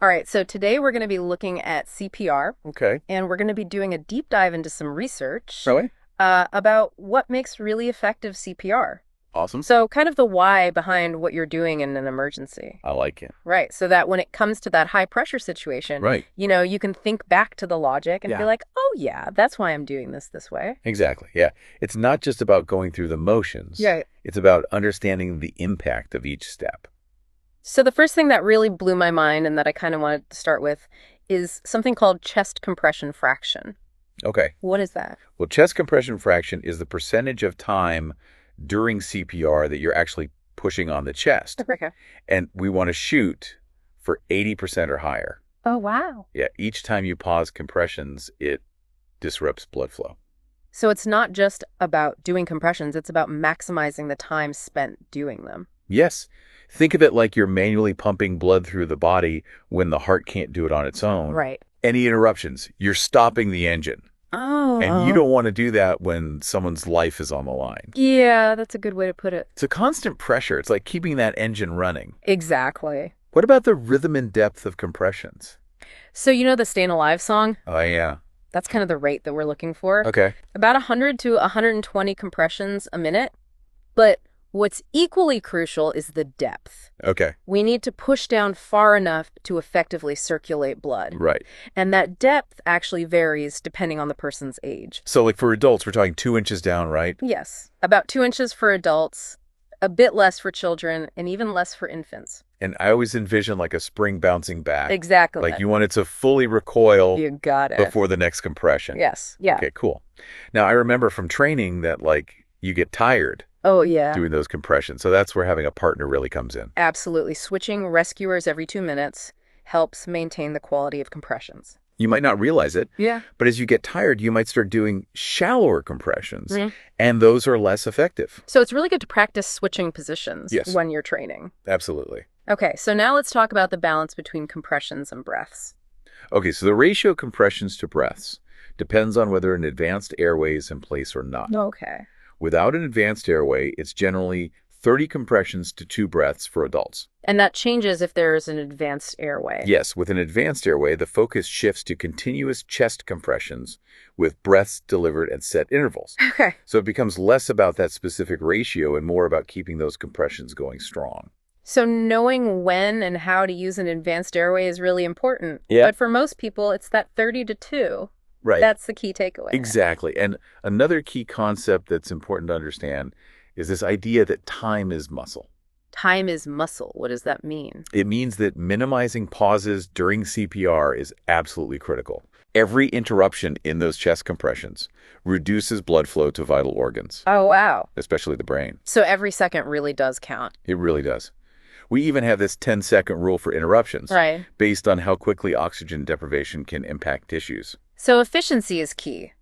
All right, so today we're going to be looking at CPR, Okay. and we're going to be doing a deep dive into some research Really? about what makes really effective CPR. Awesome. So, kind of the why behind what you're doing in an emergency. I like it. Right, so that when it comes to that high pressure situation, Right. you can think back to the logic and be Yeah. like, oh, yeah, that's why I'm doing this way. Exactly. Yeah. It's not just about going through the motions. Yeah. It's about understanding the impact of each step. So, the first thing that really blew my mind and that I kind of wanted to start with is something called chest compression fraction. Okay. What is that? Well, chest compression fraction is the percentage of time during CPR that you're actually pushing on the chest. Okay. And we want to shoot for 80% or higher. Oh, wow. Yeah. Each time you pause compressions, it disrupts blood flow. So it's not just about doing compressions, it's about maximizing the time spent doing them. Yes. Think of it like you're manually pumping blood through the body when the heart can't do it on its own. Right. Any interruptions, you're stopping the engine. Oh. And you don't want to do that when someone's life is on the line. Yeah, that's a good way to put it. It's a constant pressure. It's like keeping that engine running. Exactly. What about the rhythm and depth of compressions? So you know the Staying Alive song? Oh, yeah. That's kind of the rate that we're looking for. Okay. About 100 to 120 compressions a minute. But what's equally crucial is the depth. Okay. We need to push down far enough to effectively circulate blood. Right. And that depth actually varies depending on the person's age. So like for adults, we're talking 2 inches down, right? Yes, about 2 inches for adults, a bit less for children, and even less for infants. And I always envision like a spring bouncing back. Exactly. Like you want it to fully recoil You got it. before the next compression. Yes. Yeah. Okay, cool. Now, I remember from training that like you get tired Oh, yeah. doing those compressions. So that's where having a partner really comes in. Absolutely. Switching rescuers every 2 minutes helps maintain the quality of compressions. You might not realize it, Yeah. but as you get tired, you might start doing shallower compressions, Mhm. and those are less effective. So it's really good to practice switching positions Yes. when you're training. Absolutely. Okay, so now let's talk about the balance between compressions and breaths. Okay, so the ratio of compressions to breaths depends on whether an advanced airway is in place or not. Okay. Without an advanced airway, it's generally 30 compressions to 2 breaths for adults. And that changes if there is an advanced airway. Yes, with an advanced airway, the focus shifts to continuous chest compressions with breaths delivered at set intervals. Okay. So it becomes less about that specific ratio and more about keeping those compressions going strong. So knowing when and how to use an advanced airway is really important. Yeah. But for most people, it's that 30 to 2. Right. That's the key takeaway. Exactly. And another key concept that's important to understand is this idea that time is muscle. Time is muscle. What does that mean? It means that minimizing pauses during CPR is absolutely critical. Every interruption in those chest compressions reduces blood flow to vital organs, Oh, wow. especially the brain. So every second really does count. It really does. We even have this 10-second rule for interruptions Right. based on how quickly oxygen deprivation can impact tissues. So efficiency is key.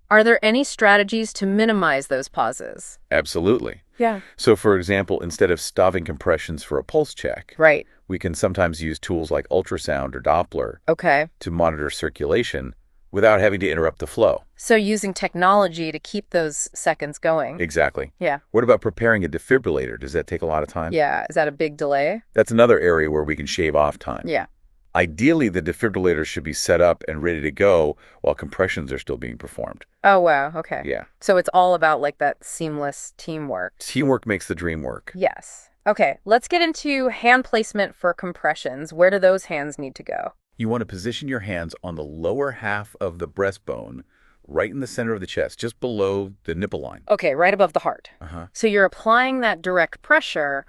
Are there any strategies to minimize those pauses? Absolutely. Yeah. So, for example, instead of stopping compressions for a pulse check, Right. we can sometimes use tools like ultrasound or Doppler Okay. to monitor circulation without having to interrupt the flow. So using technology to keep those seconds going. Exactly. Yeah. What about preparing a defibrillator? Does that take a lot of time? Yeah. Is that a big delay? That's another area where we can shave off time. Yeah. Ideally, the defibrillator should be set up and ready to go while compressions are still being performed. Oh, wow. Okay. Yeah. So it's all about like that seamless teamwork. Teamwork makes the dream work. Yes. Okay. Let's get into hand placement for compressions. Where do those hands need to go? You want to position your hands on the lower half of the breastbone, right in the center of the chest, just below the nipple line. Okay. Right above the heart. Uh-huh. So you're applying that direct pressure.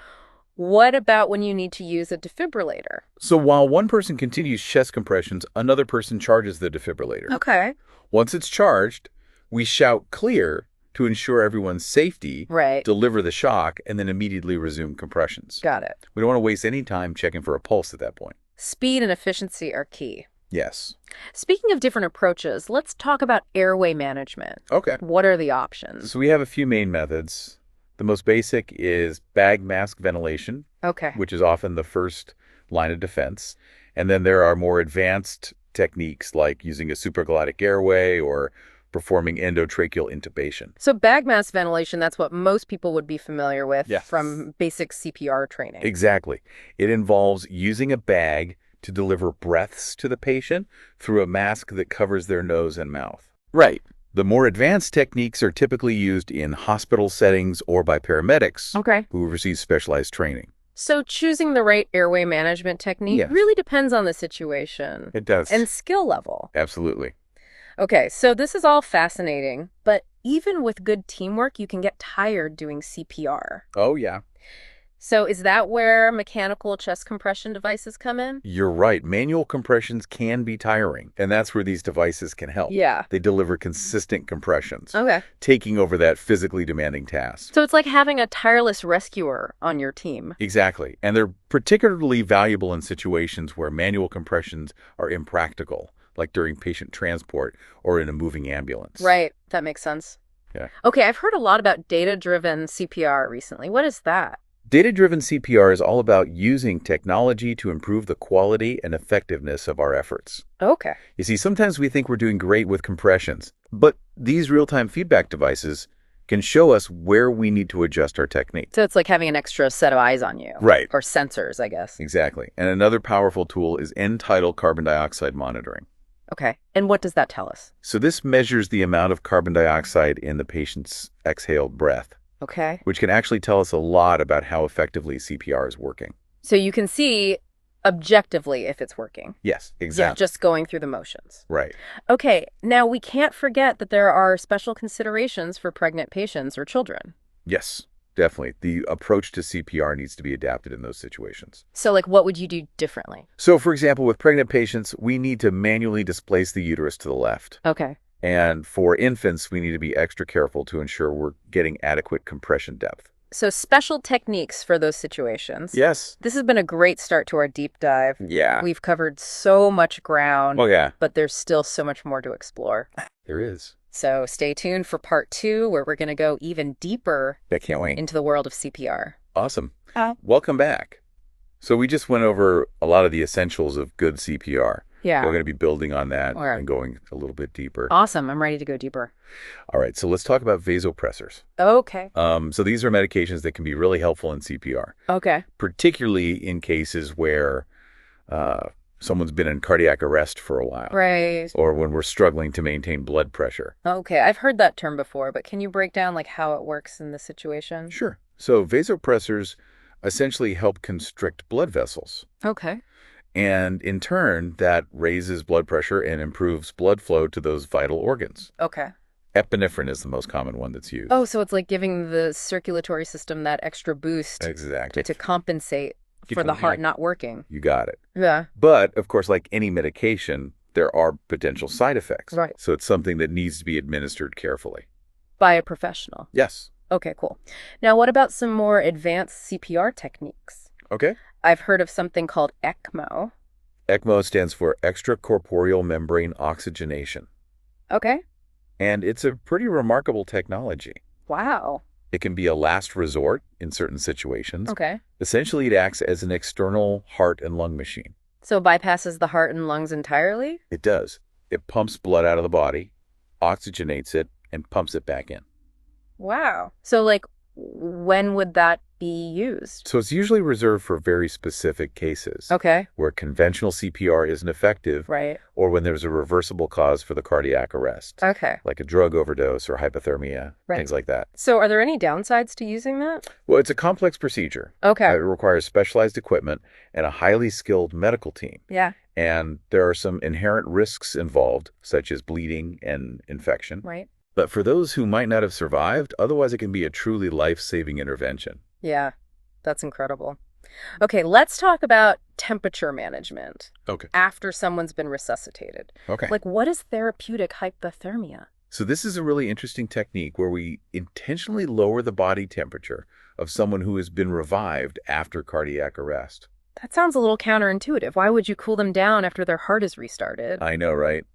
What about when you need to use a defibrillator? So while one person continues chest compressions, another person charges the defibrillator. Okay. Once it's charged, we shout clear to ensure everyone's safety, Right. deliver the shock, and then immediately resume compressions. Got it. We don't want to waste any time checking for a pulse at that point. Speed and efficiency are key. Yes. Speaking of different approaches, let's talk about airway management. Okay. What are the options? So we have a few main methods. The most basic is bag mask ventilation, Okay. which is often the first line of defense. And then there are more advanced techniques like using a supraglottic airway or performing endotracheal intubation. So bag mask ventilation, that's what most people would be familiar with Yeah. from basic CPR training. Exactly. It involves using a bag to deliver breaths to the patient through a mask that covers their nose and mouth. Right. The more advanced techniques are typically used in hospital settings or by paramedics Okay. who receive specialized training. So choosing the right airway management technique Yes, really depends on the situation it does. and skill level. Absolutely. Okay, so this is all fascinating, but even with good teamwork, you can get tired doing CPR. Oh, yeah. So is that where mechanical chest compression devices come in? You're right. Manual compressions can be tiring, and that's where these devices can help. Yeah. They deliver consistent compressions, Okay. taking over that physically demanding task. So it's like having a tireless rescuer on your team. Exactly. And they're particularly valuable in situations where manual compressions are impractical, like during patient transport or in a moving ambulance. Right. That makes sense. Yeah. Okay, I've heard a lot about data-driven CPR recently. What is that? Data-driven CPR is all about using technology to improve the quality and effectiveness of our efforts. Okay. You see, sometimes we think we're doing great with compressions, but these real-time feedback devices can show us where we need to adjust our technique. So it's like having an extra set of eyes on you. Right. Or sensors, I guess. Exactly. And another powerful tool is end-tidal carbon dioxide monitoring. Okay. And what does that tell us? So this measures the amount of carbon dioxide in the patient's exhaled breath, Okay. which can actually tell us a lot about how effectively CPR is working. So you can see objectively if it's working. Yes, Yeah, exactly. just going through the motions. Right. Okay, now we can't forget that there are special considerations for pregnant patients or children. Yes, definitely. The approach to CPR needs to be adapted in those situations. So, like, what would you do differently? So, for example, with pregnant patients, we need to manually displace the uterus to the left. Okay. And for infants, we need to be extra careful to ensure we're getting adequate compression depth. So, special techniques for those situations. Yes. This has been a great start to our deep dive. Yeah. We've covered so much ground, Oh, yeah. but there's still so much more to explore. There is. So, stay tuned for part 2, where we're going to go even deeper I can't wait. into the world of CPR. Awesome. Oh. Welcome back. So we just went over a lot of the essentials of good CPR. Yeah. We're going to be building on that All right. and going a little bit deeper. Awesome. I'm ready to go deeper. All right, so let's talk about vasopressors. Okay. So these are medications that can be really helpful in CPR, Okay. particularly in cases where someone's been in cardiac arrest for a while, Right. or when we're struggling to maintain blood pressure. Okay. I've heard that term before, but can you break down like how it works in this situation? Sure. So vasopressors essentially help constrict blood vessels. Okay. And in turn, that raises blood pressure and improves blood flow to those vital organs. Okay. Epinephrine is the most common one that's used. Oh, so it's like giving the circulatory system that extra boost Exactly. to compensate Keep for the going. heart not working. You got it. Yeah. But, of course, like any medication, there are potential side effects. Right. So it's something that needs to be administered carefully. By a professional. Yes. Okay, cool. Now, what about some more advanced CPR techniques? Okay. I've heard of something called ECMO. ECMO stands for extracorporeal membrane oxygenation. Okay. And it's a pretty remarkable technology. Wow. It can be a last resort in certain situations. Okay. Essentially, it acts as an external heart and lung machine. So bypasses the heart and lungs entirely? It does. It pumps blood out of the body, oxygenates it, and pumps it back in. Wow. So, like, when would that be used? So it's usually reserved for very specific cases Okay. where conventional CPR isn't effective, Right. or when there's a reversible cause for the cardiac arrest, Okay. like a drug overdose or hypothermia, Right. things like that. So are there any downsides to using that? Well, it's a complex procedure. Okay. It requires specialized equipment and a highly skilled medical team. Yeah. And there are some inherent risks involved, such as bleeding and infection. Right. But for those who might not have survived, otherwise it can be a truly life-saving intervention. Yeah. That's incredible. Okay, let's talk about temperature management Okay. after someone's been resuscitated. Okay. Like, what is therapeutic hypothermia? So this is a really interesting technique where we intentionally lower the body temperature of someone who has been revived after cardiac arrest. That sounds a little counterintuitive. Why would you cool them down after their heart is restarted? I know, right?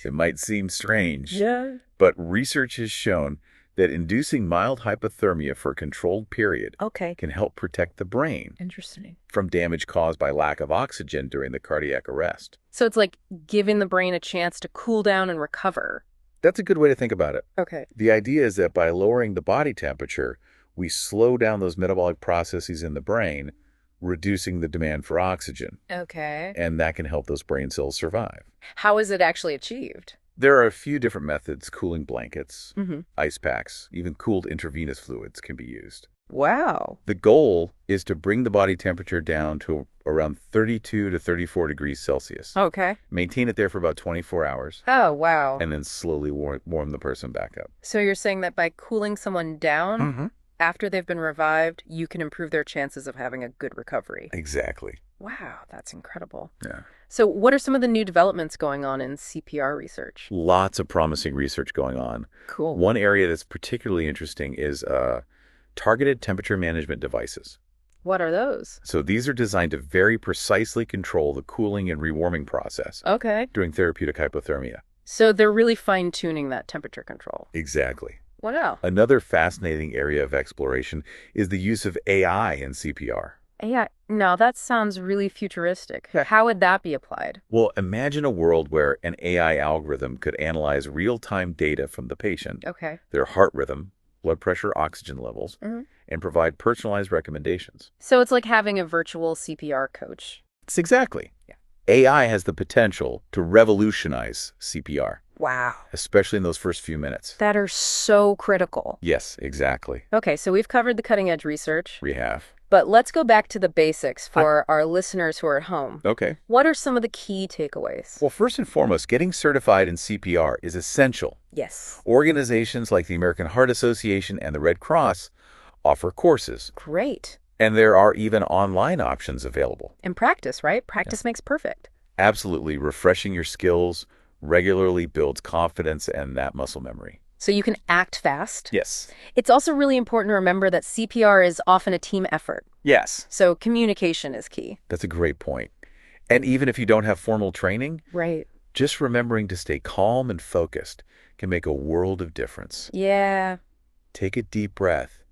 It might seem strange. Yeah. But research has shown that inducing mild hypothermia for a controlled period Okay. can help protect the brain Interesting. from damage caused by lack of oxygen during the cardiac arrest. So it's like giving the brain a chance to cool down and recover. That's a good way to think about it. Okay. The idea is that by lowering the body temperature, we slow down those metabolic processes in the brain, reducing the demand for oxygen, Okay. and that can help those brain cells survive. How is it actually achieved? There are a few different methods. Cooling blankets, Mm-hmm. ice packs, even cooled intravenous fluids can be used. Wow. The goal is to bring the body temperature down to around 32 to 34 degrees Celsius. Okay. Maintain it there for about 24 hours, Oh, wow. and then slowly warm the person back up. So you're saying that by cooling someone down Mm-hmm. after they've been revived, you can improve their chances of having a good recovery. Exactly. Wow, that's incredible. Yeah. So what are some of the new developments going on in CPR research? Lots of promising research going on. Cool. One area that's particularly interesting is targeted temperature management devices. What are those? So these are designed to very precisely control the cooling and rewarming process Okay. during therapeutic hypothermia. So they're really fine-tuning that temperature control. Exactly. Wow. Another fascinating area of exploration is the use of AI in CPR. Yeah, no, that sounds really futuristic. Yeah. How would that be applied? Well, imagine a world where an AI algorithm could analyze real-time data from the patient, Okay. their heart rhythm, blood pressure, oxygen levels, Hmm. and provide personalized recommendations. So it's like having a virtual CPR coach. It's exactly. Yeah. AI has the potential to revolutionize CPR, Wow. especially in those first few minutes. That are so critical. Yes, exactly. Okay, so we've covered the cutting edge research, We have. but let's go back to the basics for our listeners who are at home. Okay. What are some of the key takeaways? Well, first and foremost, getting certified in CPR is essential. Yes. Organizations like the American Heart Association and the Red Cross offer courses, Great. and there are even online options available. And practice, right? Practice makes perfect. Absolutely, refreshing your skills regularly builds confidence and that muscle memory. So you can act fast. Yes. It's also really important to remember that CPR is often a team effort. Yes. So communication is key. That's a great point. And even if you don't have formal training, Right. just remembering to stay calm and focused can make a world of difference. Yeah. Take a deep breath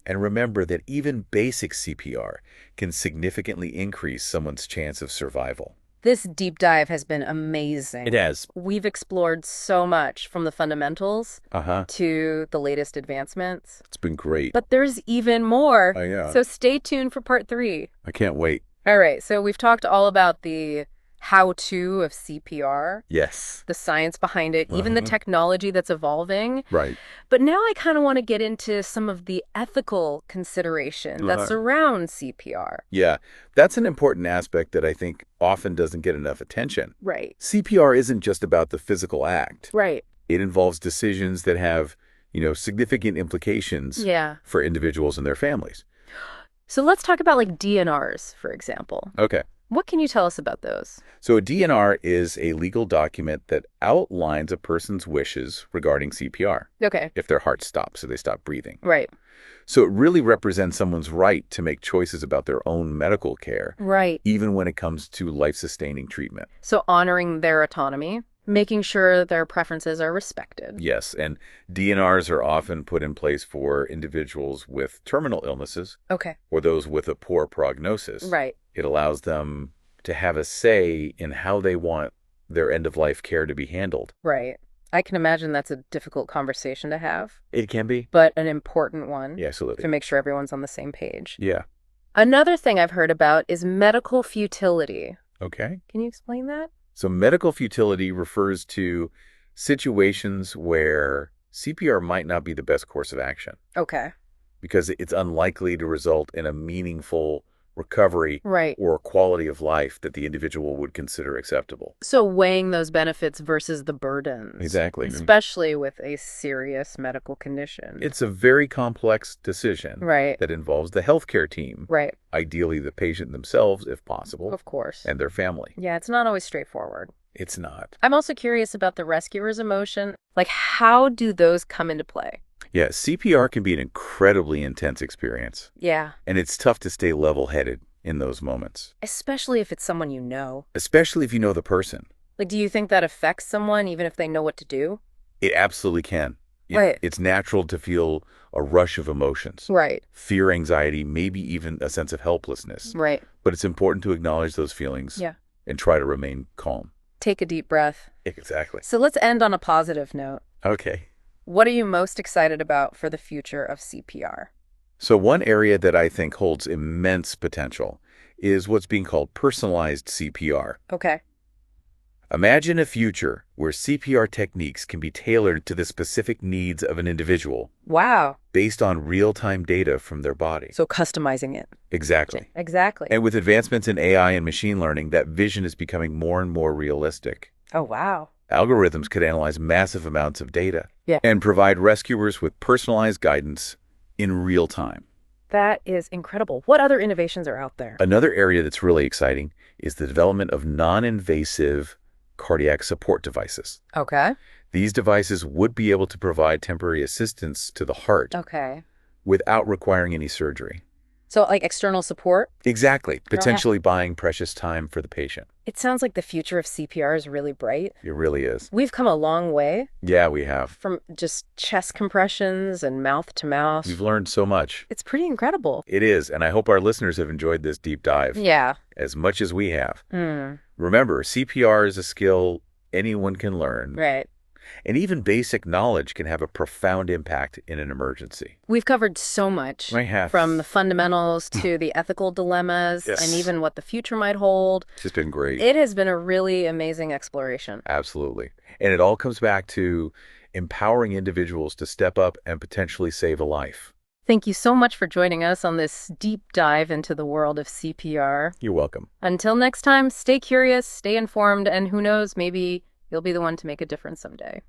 and remember that even basic CPR can significantly increase someone's chance of survival. This deep dive has been amazing. It has. We've explored so much from the fundamentals Uh-huh. to the latest advancements. It's been great. But there's even more. Oh, yeah. So stay tuned for part 3. I can't wait. All right, so we've talked all about the how-to of CPR, Yes. the science behind it, even the technology that's evolving. Right. But now I kind of want to get into some of the ethical consideration that surrounds CPR. Yeah, that's an important aspect that I think often doesn't get enough attention. Right. CPR isn't just about the physical act. Right. It involves decisions that have, significant implications Yeah. for individuals and their families. So let's talk about like DNRs, for example. Okay. What can you tell us about those? So a DNR is a legal document that outlines a person's wishes regarding CPR Okay. if their heart stops or they stop breathing. Right. So it really represents someone's right to make choices about their own medical care, Right. even when it comes to life-sustaining treatment. So honoring their autonomy, making sure their preferences are respected. Yes, and DNRs are often put in place for individuals with terminal illnesses Okay. or those with a poor prognosis. Right. It allows them to have a say in how they want their end-of-life care to be handled. Right. I can imagine that's a difficult conversation to have, It can be. but an important one Yeah, absolutely. to make sure everyone's on the same page. Yeah. Another thing I've heard about is medical futility. Okay. Can you explain that? So medical futility refers to situations where CPR might not be the best course of action Okay. because it's unlikely to result in a meaningful recovery Right. or quality of life that the individual would consider acceptable. So weighing those benefits versus the burdens. Exactly. Especially with a serious medical condition. It's a very complex decision Right. that involves the healthcare team, Right. ideally the patient themselves, if possible, Of course. and their family. Yeah, it's not always straightforward. It's not. I'm also curious about the rescuer's emotion. Like, how do those come into play? Yeah, CPR can be an incredibly intense experience, Yeah. and it's tough to stay level-headed in those moments, Especially if it's someone you know. especially if you know the person. Like, do you think that affects someone even if they know what to do? It absolutely can. Right. It's natural to feel a rush of emotions, Right. fear, anxiety, maybe even a sense of helplessness. Right. But it's important to acknowledge those feelings Yeah. and try to remain calm. Take a deep breath. Exactly. So let's end on a positive note. Okay. What are you most excited about for the future of CPR? So one area that I think holds immense potential is what's being called personalized CPR. Okay. Imagine a future where CPR techniques can be tailored to the specific needs of an individual Wow. based on real-time data from their body. So customizing it. Exactly. Exactly. And with advancements in AI and machine learning, that vision is becoming more and more realistic. Oh, wow. Algorithms could analyze massive amounts of data Yeah. and provide rescuers with personalized guidance in real time. That is incredible. What other innovations are out there? Another area that's really exciting is the development of non-invasive cardiac support devices. Okay. These devices would be able to provide temporary assistance to the heart Okay. without requiring any surgery. So like external support? Exactly, You don't have- potentially buying precious time for the patient. It sounds like the future of CPR is really bright. It really is. We've come a long way Yeah, we have. from just chest compressions and mouth to mouth. We've learned so much. It's pretty incredible. It is, and I hope our listeners have enjoyed this deep dive Yeah. as much as we have. Mm, Remember, CPR is a skill anyone can learn, right. and even basic knowledge can have a profound impact in an emergency. We've covered so much, I have. from the fundamentals to the ethical dilemmas Yes. and even what the future might hold. It's just been great. It has been a really amazing exploration. Absolutely. And it all comes back to empowering individuals to step up and potentially save a life. Thank you so much for joining us on this deep dive into the world of CPR. You're welcome. Until next time, stay curious, stay informed, and who knows, maybe you'll be the one to make a difference someday.